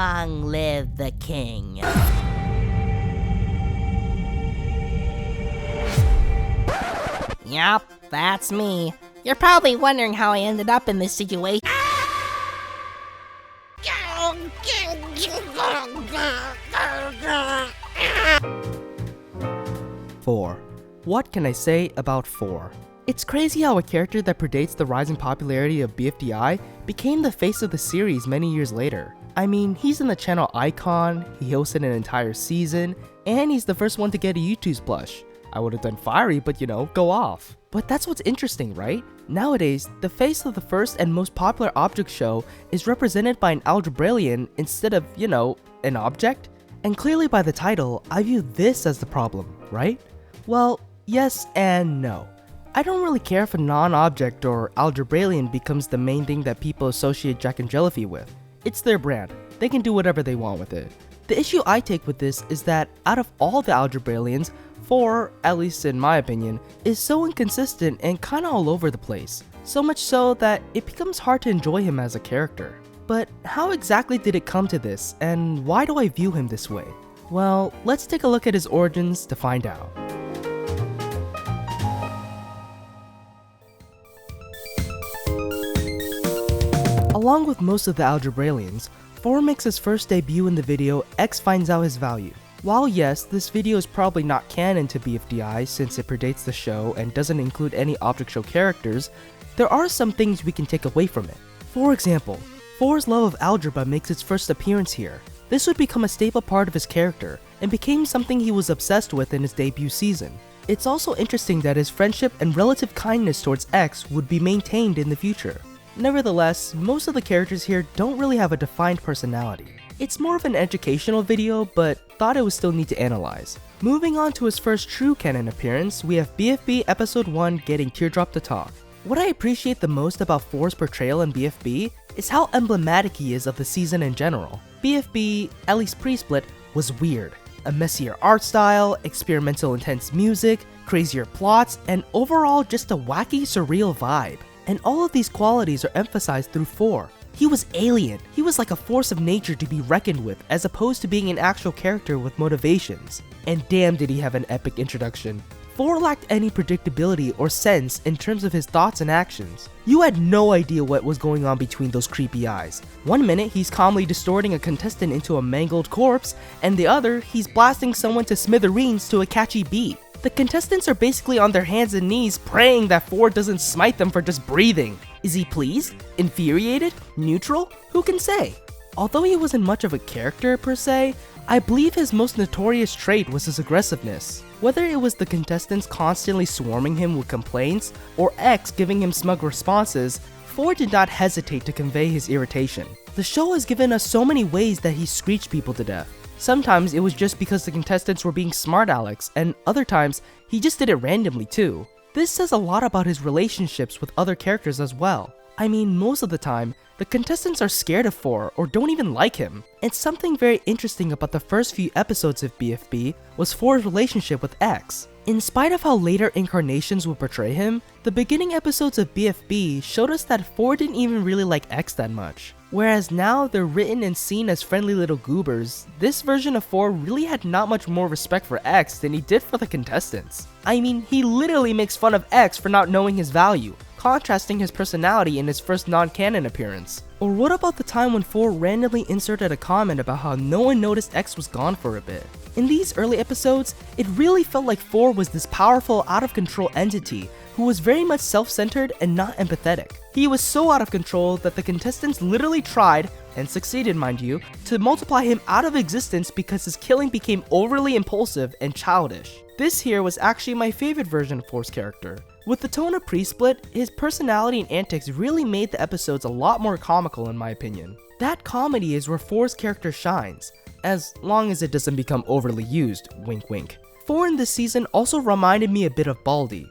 Long live the king. Yup, that's me. You're probably wondering how I ended up in this situation. 4. What can I say about 4? It's crazy how a character that predates the rising popularity of BFDI became the face of the series many years later. I mean, he's in the channel icon, he hosted an entire season, and he's the first one to get a YouTube plush. I would have done Fiery, but go off. But that's what's interesting, right? Nowadays, the face of the first and most popular object show is represented by an algebraian instead of, an object? And clearly by the title, I view this as the problem, right? Well, yes and no. I don't really care if a non-object or algebraian becomes the main thing that people associate Jacknjellify with. It's their brand. They can do whatever they want with it. The issue I take with this is that out of all the algebraians, 4, at least in my opinion, is so inconsistent and kinda all over the place. So much so that it becomes hard to enjoy him as a character. But how exactly did it come to this, and why do I view him this way? Well, let's take a look at his origins to find out. Along with most of the algebraians, 4 makes his first debut in the video X finds out his value. While yes, this video is probably not canon to BFDI since it predates the show and doesn't include any object show characters, there are some things we can take away from it. For example, 4's love of algebra makes its first appearance here. This would become a staple part of his character, and became something he was obsessed with in his debut season. It's also interesting that his friendship and relative kindness towards X would be maintained in the future. Nevertheless, most of the characters here don't really have a defined personality. It's more of an educational video, but thought it would still need to analyze. Moving on to his first true canon appearance, we have BFB Episode 1 getting Teardrop to talk. What I appreciate the most about 4's portrayal in BFB is how emblematic he is of the season in general. BFB, at least pre-split, was weird. A messier art style, experimental intense music, crazier plots, and overall just a wacky surreal vibe. And all of these qualities are emphasized through 4. He was alien. He was like a force of nature to be reckoned with, as opposed to being an actual character with motivations. And damn did he have an epic introduction. 4 lacked any predictability or sense in terms of his thoughts and actions. You had no idea what was going on between those creepy eyes. One minute he's calmly distorting a contestant into a mangled corpse, and the other he's blasting someone to smithereens to a catchy beat. The contestants are basically on their hands and knees praying that 4 doesn't smite them for just breathing. Is he pleased? Infuriated? Neutral? Who can say? Although he wasn't much of a character per se, I believe his most notorious trait was his aggressiveness. Whether it was the contestants constantly swarming him with complaints, or X giving him smug responses, 4 did not hesitate to convey his irritation. The show has given us so many ways that he screeched people to death. Sometimes it was just because the contestants were being smart Alex, and other times he just did it randomly too. This says a lot about his relationships with other characters as well. I mean, most of the time, the contestants are scared of 4 or don't even like him. And something very interesting about the first few episodes of BFB was 4's relationship with X. In spite of how later incarnations would portray him, the beginning episodes of BFB showed us that 4 didn't even really like X that much. Whereas now they're written and seen as friendly little goobers, this version of 4 really had not much more respect for X than he did for the contestants. I mean, he literally makes fun of X for not knowing his value, contrasting his personality in his first non-canon appearance. Or what about the time when 4 randomly inserted a comment about how no one noticed X was gone for a bit? In these early episodes, it really felt like 4 was this powerful, out-of-control entity who was very much self-centered and not empathetic. He was so out of control that the contestants literally tried, and succeeded mind you, to multiply him out of existence because his killing became overly impulsive and childish. This here was actually my favorite version of 4's character. With the tone of pre-split, his personality and antics really made the episodes a lot more comical in my opinion. That comedy is where 4's character shines, as long as it doesn't become overly used, wink wink. 4 in this season also reminded me a bit of Baldi,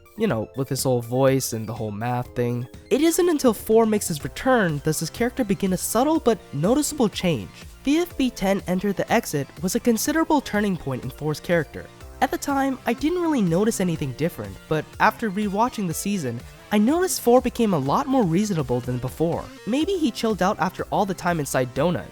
with his whole voice and the whole math thing. It isn't until 4 makes his return does his character begin a subtle but noticeable change. BFB 10 Enter the Exit was a considerable turning point in 4's character. At the time, I didn't really notice anything different, but after rewatching the season, I noticed 4 became a lot more reasonable than before. Maybe he chilled out after all the time inside Donut.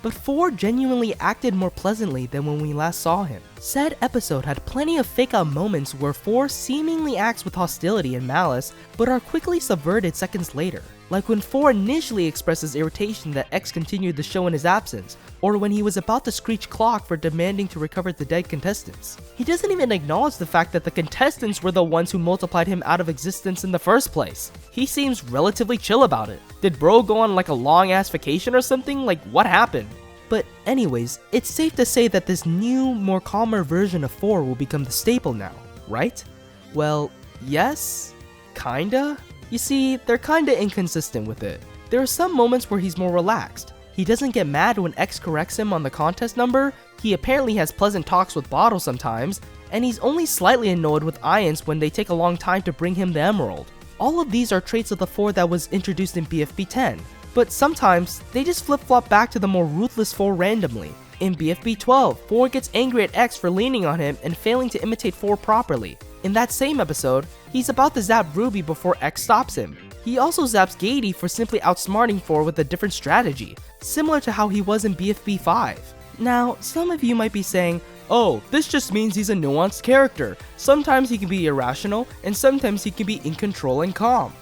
but 4 genuinely acted more pleasantly than when we last saw him. Said episode had plenty of fake out moments where 4 seemingly acts with hostility and malice, but are quickly subverted seconds later. Like when 4 initially expresses irritation that X continued the show in his absence, or when he was about to screech clock for demanding to recover the dead contestants. He doesn't even acknowledge the fact that the contestants were the ones who multiplied him out of existence in the first place. He seems relatively chill about it. Did bro go on like a long ass vacation or something? Like what happened? But anyways, it's safe to say that this new, more calmer version of 4 will become the staple now, right? Well, yes, kinda. You see, they're kinda inconsistent with it. There are some moments where he's more relaxed. He doesn't get mad when X corrects him on the contest number, he apparently has pleasant talks with Bottle sometimes, and he's only slightly annoyed with Ions when they take a long time to bring him the emerald. All of these are traits of the 4 that was introduced in BFB 10. But sometimes, they just flip-flop back to the more ruthless 4 randomly. In BFB 12, 4 gets angry at X for leaning on him and failing to imitate 4 properly. In that same episode, he's about to zap Ruby before X stops him. He also zaps Gady for simply outsmarting 4 with a different strategy, similar to how he was in BFB 5. Now, some of you might be saying, oh, this just means he's a nuanced character. Sometimes he can be irrational, and sometimes he can be in control and calm.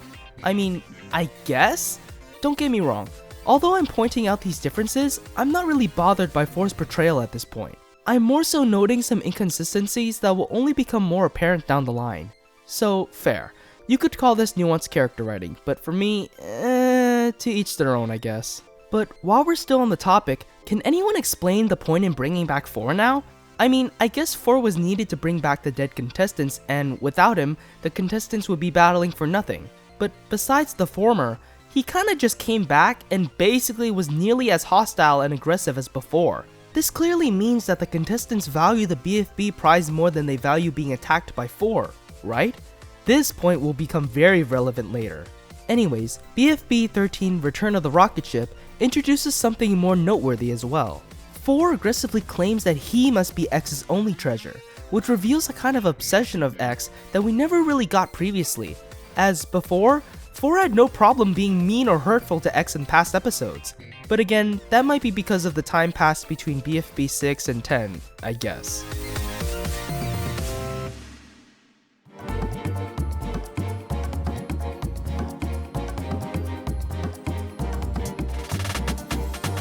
I mean, I guess? Don't get me wrong, although I'm pointing out these differences, I'm not really bothered by 4's portrayal at this point. I'm more so noting some inconsistencies that will only become more apparent down the line. So, fair. You could call this nuanced character writing, but for me, to each their own, I guess. But while we're still on the topic, can anyone explain the point in bringing back 4 now? I mean, I guess 4 was needed to bring back the dead contestants, and without him, the contestants would be battling for nothing. But besides the former, he kinda just came back and basically was nearly as hostile and aggressive as before. This clearly means that the contestants value the BFB prize more than they value being attacked by 4, right? This point will become very relevant later. Anyways, BFB 13 Return of the Rocket Ship introduces something more noteworthy as well. 4 aggressively claims that he must be X's only treasure, which reveals a kind of obsession of X that we never really got previously. As before, 4 had no problem being mean or hurtful to X in past episodes, but again, that might be because of the time passed between BFB 6 and 10, I guess.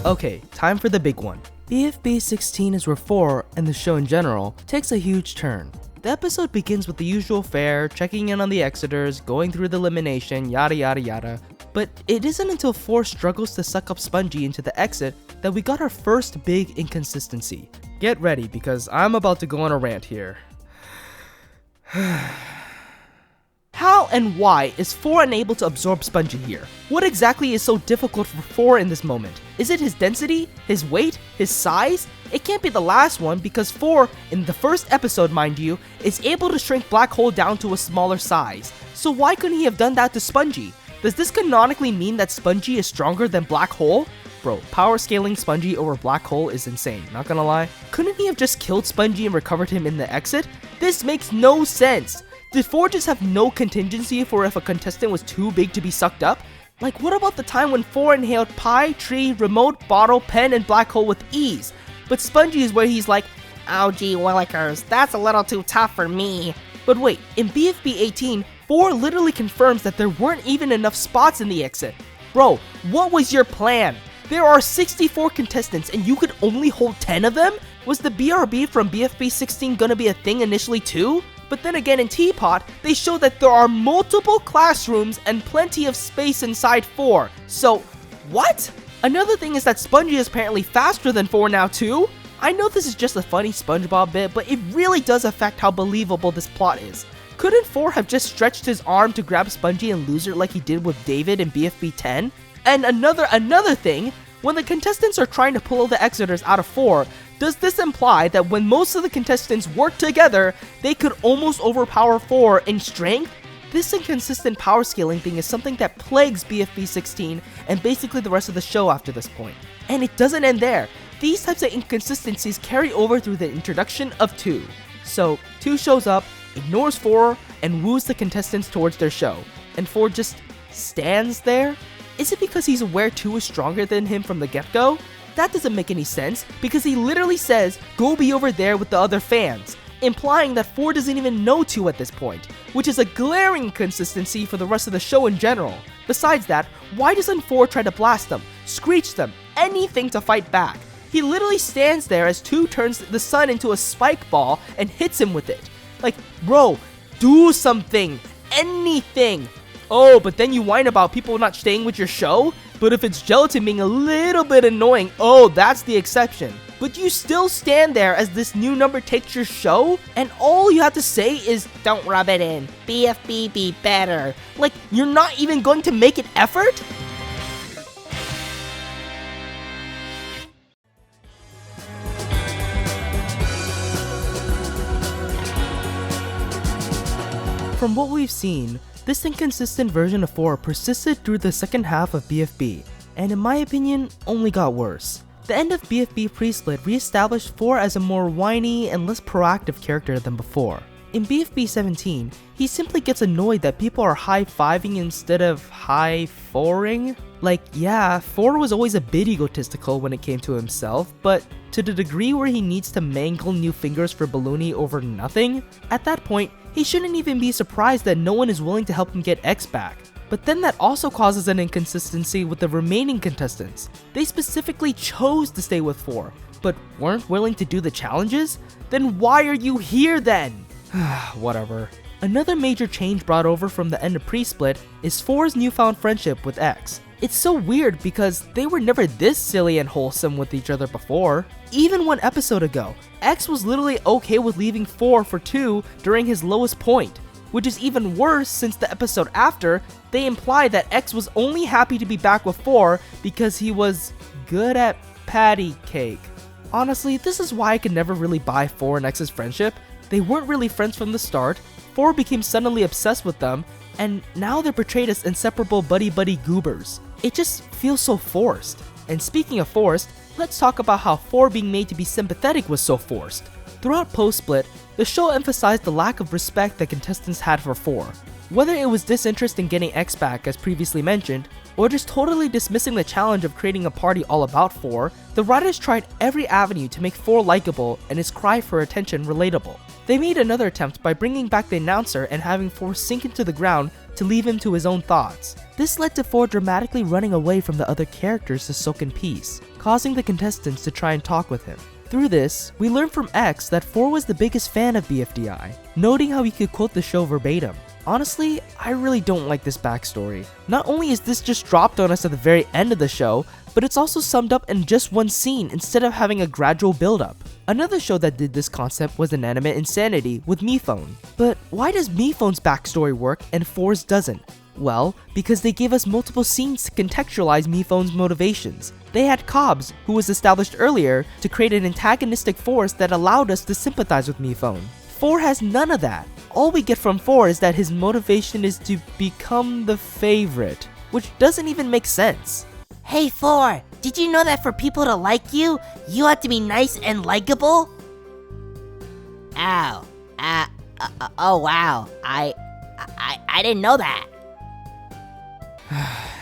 Okay, time for the big one. BFB 16 is where 4, and the show in general, takes a huge turn. The episode begins with the usual fare, checking in on the Exiters, going through the elimination, yada yada yada. But it isn't until 4 struggles to suck up Spongy into the exit that we got our first big inconsistency. Get ready, because I'm about to go on a rant here. How and why is 4 unable to absorb Spongy here? What exactly is so difficult for 4 in this moment? Is it his density? His weight? His size? It can't be the last one because 4, in the first episode mind you, is able to shrink Black Hole down to a smaller size. So why couldn't he have done that to Spongy? Does this canonically mean that Spongy is stronger than Black Hole? Bro, power scaling Spongy over Black Hole is insane, not gonna lie. Couldn't he have just killed Spongy and recovered him in the exit? This makes no sense! Did 4 just have no contingency for if a contestant was too big to be sucked up? Like what about the time when 4 inhaled Pie, Tree, Remote, Bottle, Pen, and Black Hole with ease? But Spongy is where he's like, oh gee willikers, that's a little too tough for me. But wait, in BFB 18, 4 literally confirms that there weren't even enough spots in the exit. Bro, what was your plan? There are 64 contestants and you could only hold 10 of them? Was the BRB from BFB 16 gonna be a thing initially too? But then again in Teapot, they show that there are multiple classrooms and plenty of space inside 4. So, what? Another thing is that Spongy is apparently faster than 4 now too? I know this is just a funny SpongeBob bit, but it really does affect how believable this plot is. Couldn't 4 have just stretched his arm to grab Spongy and lose it like he did with David in BFB 10? And another thing, when the contestants are trying to pull the Exiters out of 4, does this imply that when most of the contestants work together, they could almost overpower 4 in strength? This inconsistent power scaling thing is something that plagues BFB 16 and basically the rest of the show after this point. And it doesn't end there. These types of inconsistencies carry over through the introduction of 2. So, 2 shows up, ignores 4, and woos the contestants towards their show. And 4 just stands there? Is it because he's aware 2 is stronger than him from the get-go? That doesn't make any sense because he literally says, "Go be over there with the other fans," implying that 4 doesn't even know 2 at this point, which is a glaring inconsistency for the rest of the show in general. Besides that, why doesn't 4 try to blast them, screech them, anything to fight back? He literally stands there as 2 turns the sun into a spike ball and hits him with it. Like, bro, do something, anything. Oh, but then you whine about people not staying with your show? But if it's Gelatin being a little bit annoying, oh, that's the exception. But you still stand there as this new number takes your show, and all you have to say is, "Don't rub it in, BFB be better." Like, you're not even going to make an effort? From what we've seen, this inconsistent version of 4 persisted through the second half of BFB, and in my opinion, only got worse. The end of BFB pre-split re-established 4 as a more whiny and less proactive character than before. In BFB 17, he simply gets annoyed that people are high-fiving instead of high-4ing. Like, yeah, 4 was always a bit egotistical when it came to himself, but to the degree where he needs to mangle new fingers for Balloony over nothing, at that point, he shouldn't even be surprised that no one is willing to help him get X back. But then that also causes an inconsistency with the remaining contestants. They specifically chose to stay with 4, but weren't willing to do the challenges? Then why are you here then? Whatever. Another major change brought over from the end of pre-split is 4's newfound friendship with X. It's so weird because they were never this silly and wholesome with each other before. Even 1 episode ago, X was literally okay with leaving 4 for 2 during his lowest point, which is even worse since the episode after, they imply that X was only happy to be back with 4 because he was good at patty cake. Honestly, this is why I could never really buy 4 and X's friendship. They weren't really friends from the start, 4 became suddenly obsessed with them, and now they're portrayed as inseparable buddy-buddy goobers. It just feels so forced. And speaking of forced, let's talk about how 4 being made to be sympathetic was so forced. Throughout post-split, the show emphasized the lack of respect that contestants had for 4. Whether it was disinterest in getting X back as previously mentioned, or just totally dismissing the challenge of creating a party all about 4, the writers tried every avenue to make 4 likable and his cry for attention relatable. They made another attempt by bringing back the announcer and having 4 sink into the ground to leave him to his own thoughts. This led to 4 dramatically running away from the other characters to soak in peace, causing the contestants to try and talk with him. Through this, we learned from X that 4 was the biggest fan of BFDI, noting how he could quote the show verbatim. Honestly, I really don't like this backstory. Not only is this just dropped on us at the very end of the show, but it's also summed up in just one scene instead of having a gradual build-up. Another show that did this concept was Inanimate Insanity with Miphone. But why does Miphone's backstory work and 4's doesn't? Well, because they gave us multiple scenes to contextualize Miphone's motivations. They had Cobbs, who was established earlier, to create an antagonistic force that allowed us to sympathize with Miphone. 4 has none of that. All we get from 4 is that his motivation is to become the favorite, which doesn't even make sense. Hey 4, did you know that for people to like you, you have to be nice and likable? Ow. Oh wow. I didn't know that.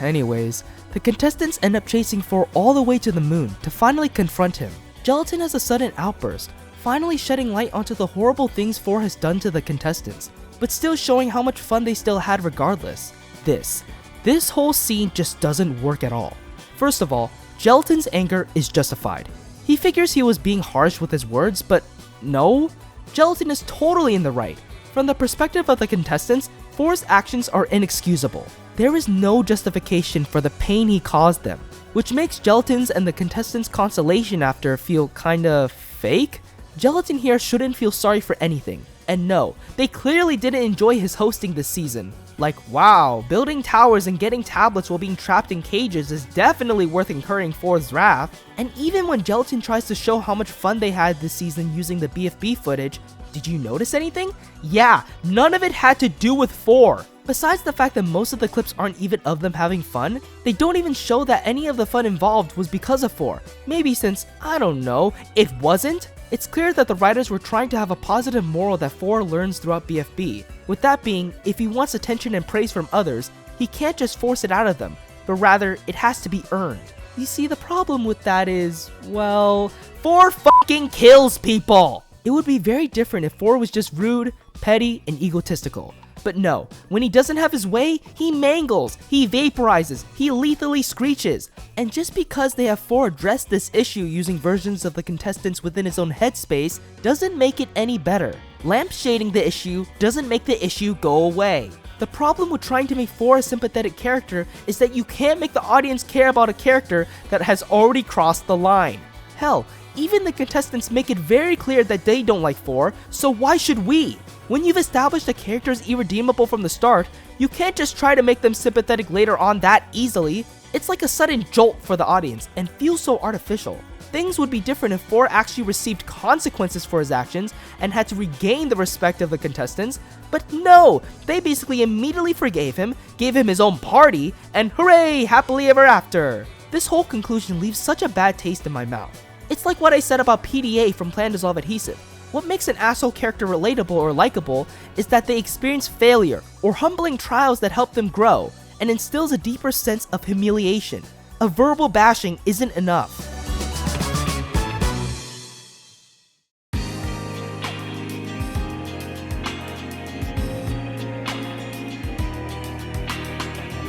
Anyways, the contestants end up chasing 4 all the way to the moon to finally confront him. Gelatin has a sudden outburst, finally shedding light onto the horrible things 4 has done to the contestants, but still showing how much fun they still had regardless. This whole scene just doesn't work at all. First of all, Gelatin's anger is justified. He figures he was being harsh with his words, but no, Gelatin is totally in the right. From the perspective of the contestants, 4's actions are inexcusable. There is no justification for the pain he caused them, which makes Gelatin's and the contestants' consolation after feel kinda fake. Gelatin here shouldn't feel sorry for anything. And no, they clearly didn't enjoy his hosting this season. Like, wow, building towers and getting tablets while being trapped in cages is definitely worth incurring 4's wrath. And even when Gelatin tries to show how much fun they had this season using the BFB footage, did you notice anything? Yeah, none of it had to do with 4. Besides the fact that most of the clips aren't even of them having fun, they don't even show that any of the fun involved was because of 4. Maybe since, I don't know, it wasn't? It's clear that the writers were trying to have a positive moral that 4 learns throughout BFB. With that being, if he wants attention and praise from others, he can't just force it out of them, but rather, it has to be earned. You see, the problem with that is, well, 4 fucking kills people! It would be very different if 4 was just rude, petty, and egotistical. But no, when he doesn't have his way, he mangles, he vaporizes, he lethally screeches. And just because they have 4 addressed this issue using versions of the contestants within his own headspace doesn't make it any better. Lampshading the issue doesn't make the issue go away. The problem with trying to make 4 a sympathetic character is that you can't make the audience care about a character that has already crossed the line. Hell, even the contestants make it very clear that they don't like 4, so why should we? When you've established a character is irredeemable from the start, you can't just try to make them sympathetic later on that easily. It's like a sudden jolt for the audience and feels so artificial. Things would be different if 4 actually received consequences for his actions and had to regain the respect of the contestants, but no, they basically immediately forgave him, gave him his own party, and hooray, happily ever after. This whole conclusion leaves such a bad taste in my mouth. It's like what I said about PDA from Plan Dissolve Adhesive. What makes an asshole character relatable or likable is that they experience failure or humbling trials that help them grow and instills a deeper sense of humiliation. A verbal bashing isn't enough.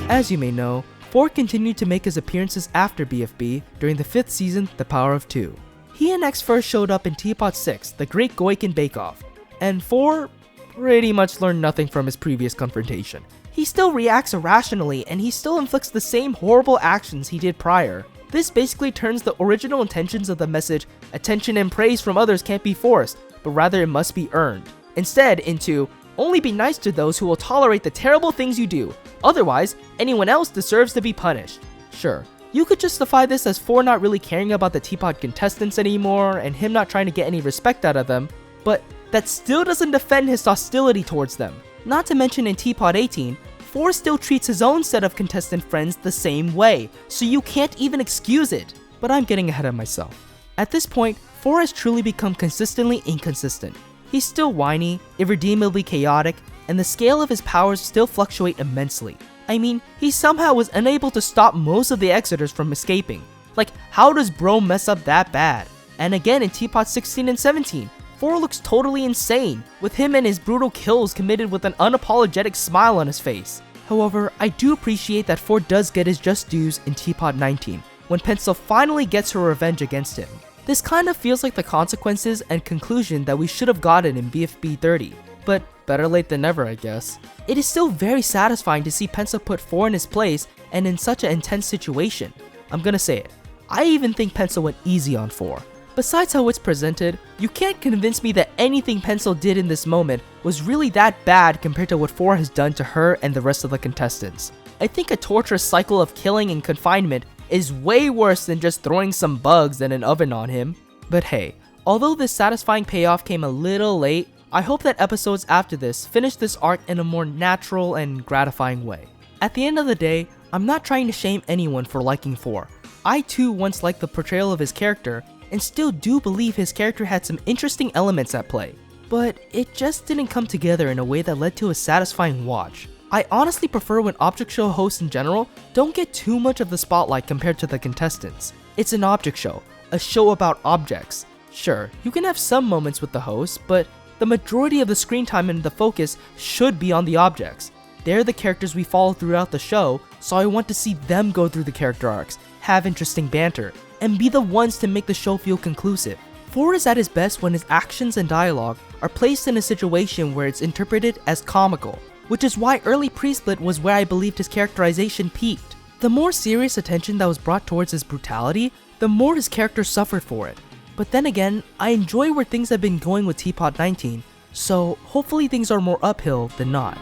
As you may know, 4 continued to make his appearances after BFB during the 5th season, The Power of 2. He and X first showed up in Teapot 6, The Great Goiken Bake Off, and 4 pretty much learned nothing from his previous confrontation. He still reacts irrationally and he still inflicts the same horrible actions he did prior. This basically turns the original intentions of the message, attention and praise from others can't be forced, but rather it must be earned, instead into, only be nice to those who will tolerate the terrible things you do, otherwise anyone else deserves to be punished. Sure, you could justify this as 4 not really caring about the Teapot contestants anymore and him not trying to get any respect out of them, but that still doesn't defend his hostility towards them. Not to mention in Teapot 18, 4 still treats his own set of contestant friends the same way, so you can't even excuse it. But I'm getting ahead of myself. At this point, 4 has truly become consistently inconsistent. He's still whiny, irredeemably chaotic, and the scale of his powers still fluctuate immensely. I mean, he somehow was unable to stop most of the Exiters from escaping. Like, how does bro mess up that bad? And again in Teapot 16 and 17, 4 looks totally insane, with him and his brutal kills committed with an unapologetic smile on his face. However, I do appreciate that 4 does get his just dues in Teapot 19, when Pencil finally gets her revenge against him. This kind of feels like the consequences and conclusion that we should have gotten in BFB 30, but better late than never, I guess. It is still very satisfying to see Pencil put 4 in his place and in such an intense situation. I'm gonna say it, I even think Pencil went easy on 4. Besides how it's presented, you can't convince me that anything Pencil did in this moment was really that bad compared to what 4 has done to her and the rest of the contestants. I think a torturous cycle of killing and confinement is way worse than just throwing some bugs in an oven on him. But hey, although this satisfying payoff came a little late, I hope that episodes after this finish this arc in a more natural and gratifying way. At the end of the day, I'm not trying to shame anyone for liking 4. I too once liked the portrayal of his character, and still do believe his character had some interesting elements at play, but it just didn't come together in a way that led to a satisfying watch. I honestly prefer when object show hosts in general don't get too much of the spotlight compared to the contestants. It's an object show, a show about objects. Sure, you can have some moments with the host, but the majority of the screen time and the focus should be on the objects. They're the characters we follow throughout the show, so I want to see them go through the character arcs, have interesting banter, and be the ones to make the show feel conclusive. 4 is at his best when his actions and dialogue are placed in a situation where it's interpreted as comical, which is why early pre-split was where I believed his characterization peaked. The more serious attention that was brought towards his brutality, the more his character suffered for it. But then again, I enjoy where things have been going with Teapot 19, so hopefully things are more uphill than not.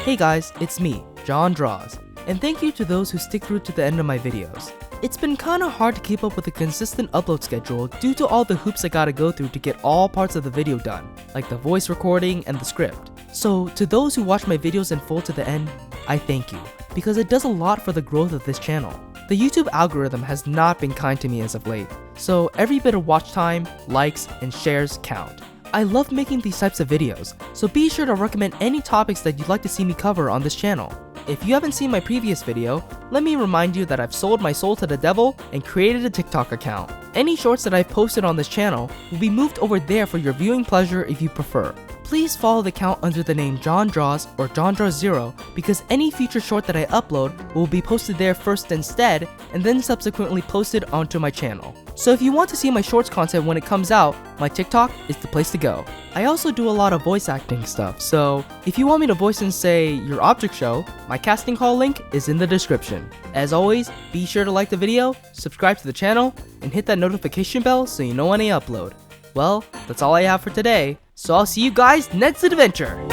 Hey guys, it's me, John Draws, and thank you to those who stick through to the end of my videos. It's been kinda hard to keep up with a consistent upload schedule due to all the hoops I gotta go through to get all parts of the video done, like the voice recording and the script. So to those who watch my videos in full to the end, I thank you, because it does a lot for the growth of this channel. The YouTube algorithm has not been kind to me as of late, so every bit of watch time, likes, and shares count. I love making these types of videos, so be sure to recommend any topics that you'd like to see me cover on this channel. If you haven't seen my previous video, let me remind you that I've sold my soul to the devil and created a TikTok account. Any shorts that I've posted on this channel will be moved over there for your viewing pleasure if you prefer. Please follow the account under the name John Draws or John Draws 0 because any future short that I upload will be posted there first instead and then subsequently posted onto my channel. So if you want to see my shorts content when it comes out, my TikTok is the place to go. I also do a lot of voice acting stuff, so if you want me to voice in, say, your object show, my casting call link is in the description. As always, be sure to like the video, subscribe to the channel, and hit that notification bell so you know when I upload. Well, that's all I have for today, so I'll see you guys next adventure!